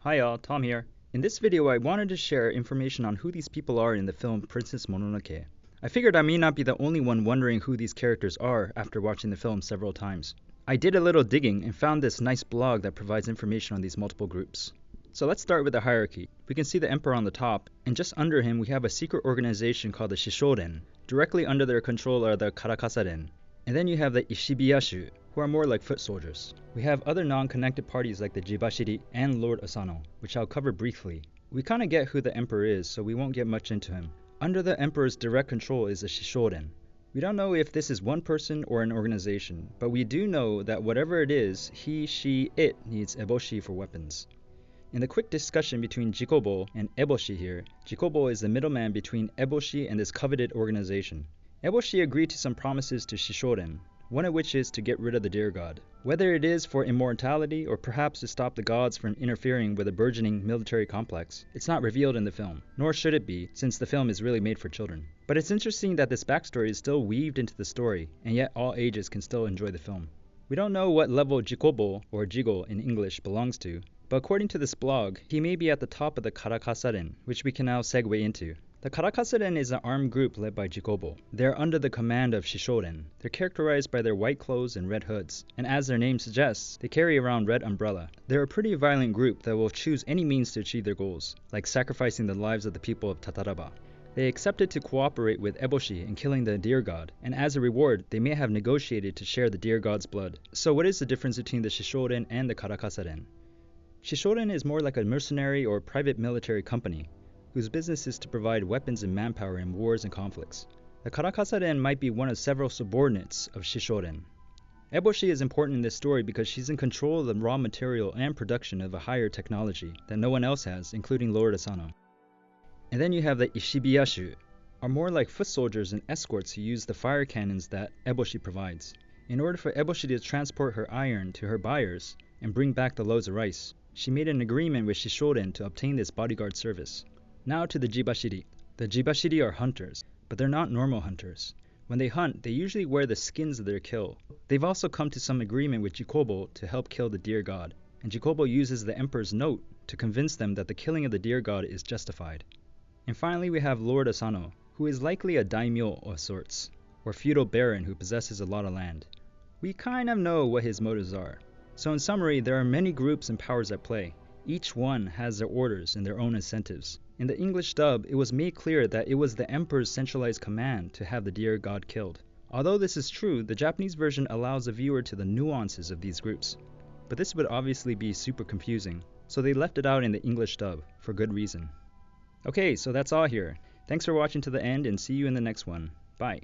Hi y'all, Tom here. In this video I wanted to share information on who these people are in the film Princess Mononoke. I figured I may not be the only one wondering who these characters are after watching the film several times. I did a little digging and found this nice blog that provides information on these multiple groups. So let's start with the hierarchy. We can see the emperor on the top, and just under him we have a secret organization called the Shishouren. Directly under their control are the Karakasaren. And then you have the Ishibiyashuu, who are more like foot soldiers. We have other non-connected parties like the Jibishiri and Lord Asano, which I'll cover briefly. We kinda get who the emperor is, so we won't get much into him. Under the emperor's direct control is the Shishouren. We don't know if this is one person or an organization, but we do know that whatever it is, he, she, it needs eboshi for weapons. In the quick discussion between Jikobo and eboshi here, Jikobo is the middleman between eboshi and this coveted organization. Eboshi agreed to some promises to Shishouren, one of which is to get rid of the deer god. Whether it is for immortality or perhaps to stop the gods from interfering with a burgeoning military complex, it's not revealed in the film, nor should it be, since the film is really made for children. But it's interesting that this backstory is still weaved into the story, and yet all ages can still enjoy the film. We don't know what level Jikobo, or Jigo in English, belongs to, but according to this blog, he may be at the top of the Karakasaren, which we can now segue into. The Karakasaren is an armed group led by Jikobo. They are under the command of Shishouren. They're characterized by their white clothes and red hoods, and as their name suggests, they carry around red umbrella. They're a pretty violent group that will choose any means to achieve their goals, like sacrificing the lives of the people of Tataraba. They accepted to cooperate with eboshi in killing the deer god, and as a reward, they may have negotiated to share the deer god's blood. So what is the difference between the Shishouren and the Karakasaren? Shishouren is more like a mercenary or private military company, whose business is to provide weapons and manpower in wars and conflicts. The Karakasaren might be one of several subordinates of Shishouren. Eboshi is important in this story because she's in control of the raw material and production of a higher technology that no one else has, including Lord Asano. And then you have the Ishibiyashuu, are more like foot soldiers and escorts who use the fire cannons that Eboshi provides. In order for Eboshi to transport her iron to her buyers and bring back the loaves of rice, she made an agreement with Shishouren to obtain this bodyguard service. Now to the Jibashiri. The Jibashiri are hunters, but they're not normal hunters. When they hunt, they usually wear the skins of their kill. They've also come to some agreement with Jikobo to help kill the deer god, and Jikobo uses the emperor's note to convince them that the killing of the deer god is justified. And finally we have Lord Asano, who is likely a daimyo of sorts, or feudal baron who possesses a lot of land. We kind of know what his motives are. So in summary, there are many groups and powers at play. Each one has their orders and their own incentives. In the English dub, it was made clear that it was the emperor's centralized command to have the deer god killed. Although this is true, the Japanese version allows the viewer to the nuances of these groups. But this would obviously be super confusing, so they left it out in the English dub, for good reason. Okay, so that's all here. Thanks for watching to the end and see you in the next one. Bye.